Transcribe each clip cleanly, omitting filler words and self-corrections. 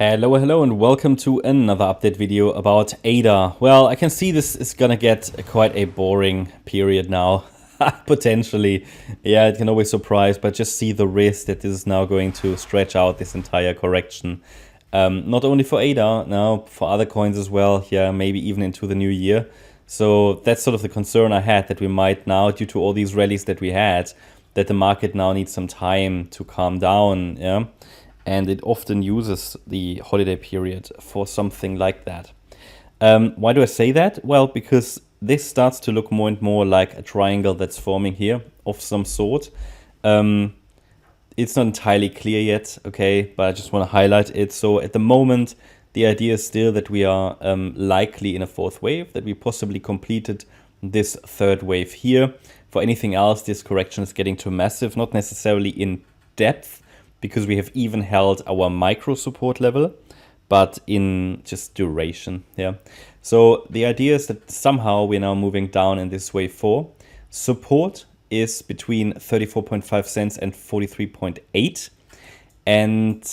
Hello, and welcome to another update video about ADA. Well, I can see this is gonna get quite a boring period now, potentially. Yeah, it can always surprise, but just see the risk that this is now going to stretch out this entire correction. Not only for ADA, now for other coins as well, yeah, maybe even into the new year. So that's sort of the concern I had, that we might now, due to all these rallies that we had, that the market now needs some time to calm down, yeah. And it often uses the holiday period for something like that. Why do I say that? Well, because this starts to look more and more like a triangle that's forming here of some sort. It's not entirely clear yet, okay, but I just want to highlight it. So at the moment, the idea is still that we are likely in a fourth wave, that we possibly completed this third wave here. For anything else, this correction is getting too massive, not necessarily in depth, because we have even held our micro support level, but in just duration, yeah. So the idea is that somehow we're now moving down in this wave 4. Support is between 34.5 cents and 43.8. And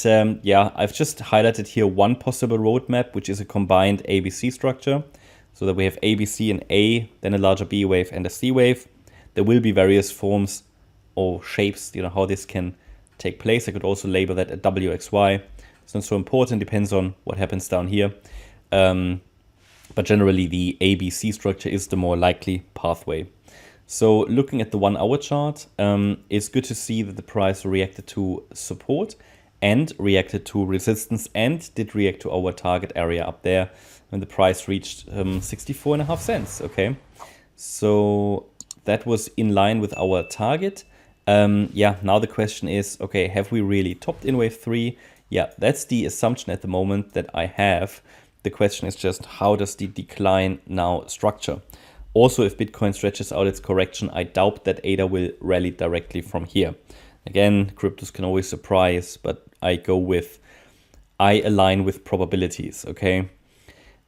yeah, I've just highlighted here one possible roadmap, which is a combined ABC structure. So that we have ABC and A, then a larger B wave and a C wave. There will be various forms or shapes, you know, how this can take place. I could also label that a WXY. It's not so important, depends on what happens down here. But generally the ABC structure is the more likely pathway. So looking at the 1 hour chart, it's good to see that the price reacted to support and reacted to resistance and did react to our target area up there when the price reached 64.5 cents. Okay, so that was in line with our target. Yeah, now the question is, okay, have we really topped in wave 3? Yeah, that's the assumption at the moment that I have. The question is just, how does the decline now structure? Also, if Bitcoin stretches out its correction, I doubt that ADA will rally directly from here. Again, cryptos can always surprise, but I align with probabilities, okay?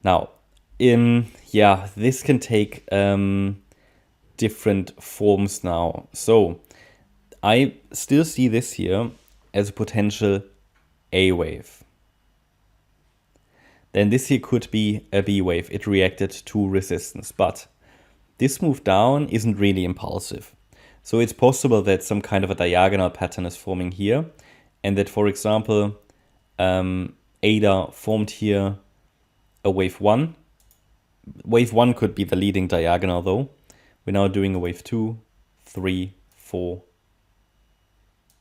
Now, yeah, this can take different forms now. So I still see this here as a potential A wave. Then this here could be a B wave. It reacted to resistance, but this move down isn't really impulsive. So it's possible that some kind of a diagonal pattern is forming here, and that, for example, ADA formed here a wave 1. Wave 1 could be the leading diagonal though. We're now doing a wave 2, 3, 4,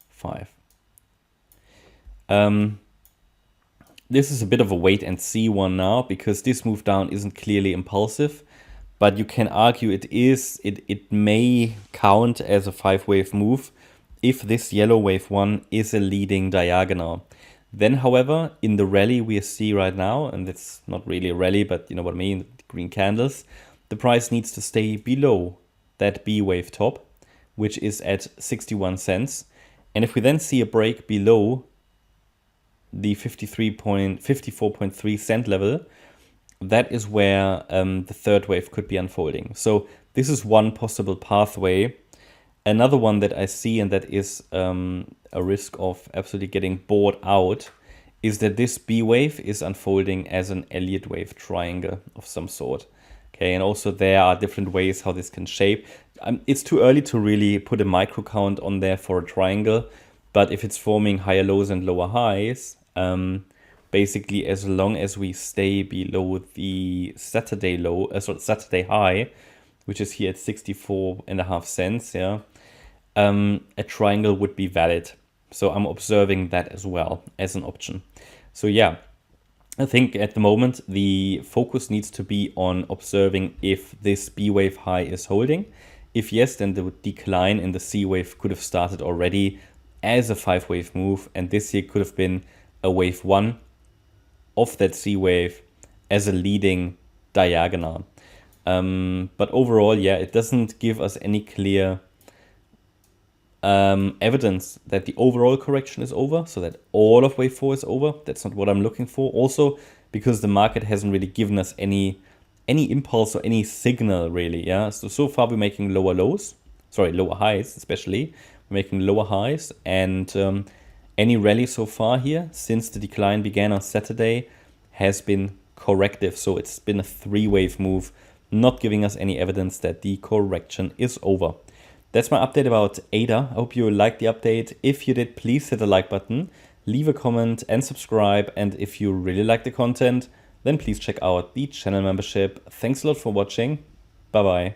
5. This is a bit of a wait and see one now, because this move down isn't clearly impulsive, but you can argue it may count as a 5-wave move if this yellow wave 1 is a leading diagonal. Then, however, in the rally we see right now, and it's not really a rally, but you know what I mean, green candles, the price needs to stay below that B wave top, which is at 61 cents. And if we then see a break below the 54.3 cent level, that is where the third wave could be unfolding. So this is one possible pathway. Another one that I see, and that is a risk of absolutely getting bought out, is that this B wave is unfolding as an Elliott wave triangle of some sort. Okay, and also there are different ways how this can shape. It's too early to really put a micro count on there for a triangle, but if it's forming higher lows and lower highs, basically as long as we stay below the Saturday low, Saturday high, which is here at 64.5 cents, yeah, a triangle would be valid. So I'm observing that as well as an option. So yeah, I think at the moment the focus needs to be on observing if this B wave high is holding. If yes, then the decline in the C wave could have started already as a 5-wave move, and this here could have been a wave 1 of that C wave as a leading diagonal. But overall, yeah, it doesn't give us any clear evidence that the overall correction is over, so that all of wave 4 is over. That's not what I'm looking for. Also, because the market hasn't really given us any impulse or any signal really. Yeah. So far we're making lower highs, especially. We're making lower highs, and Any rally so far here since the decline began on Saturday has been corrective. So it's been a 3-wave move, not giving us any evidence that the correction is over. That's my update about ADA. I hope you liked the update. If you did, please hit the like button, leave a comment and subscribe. And if you really like the content, then please check out the channel membership. Thanks a lot for watching. Bye bye.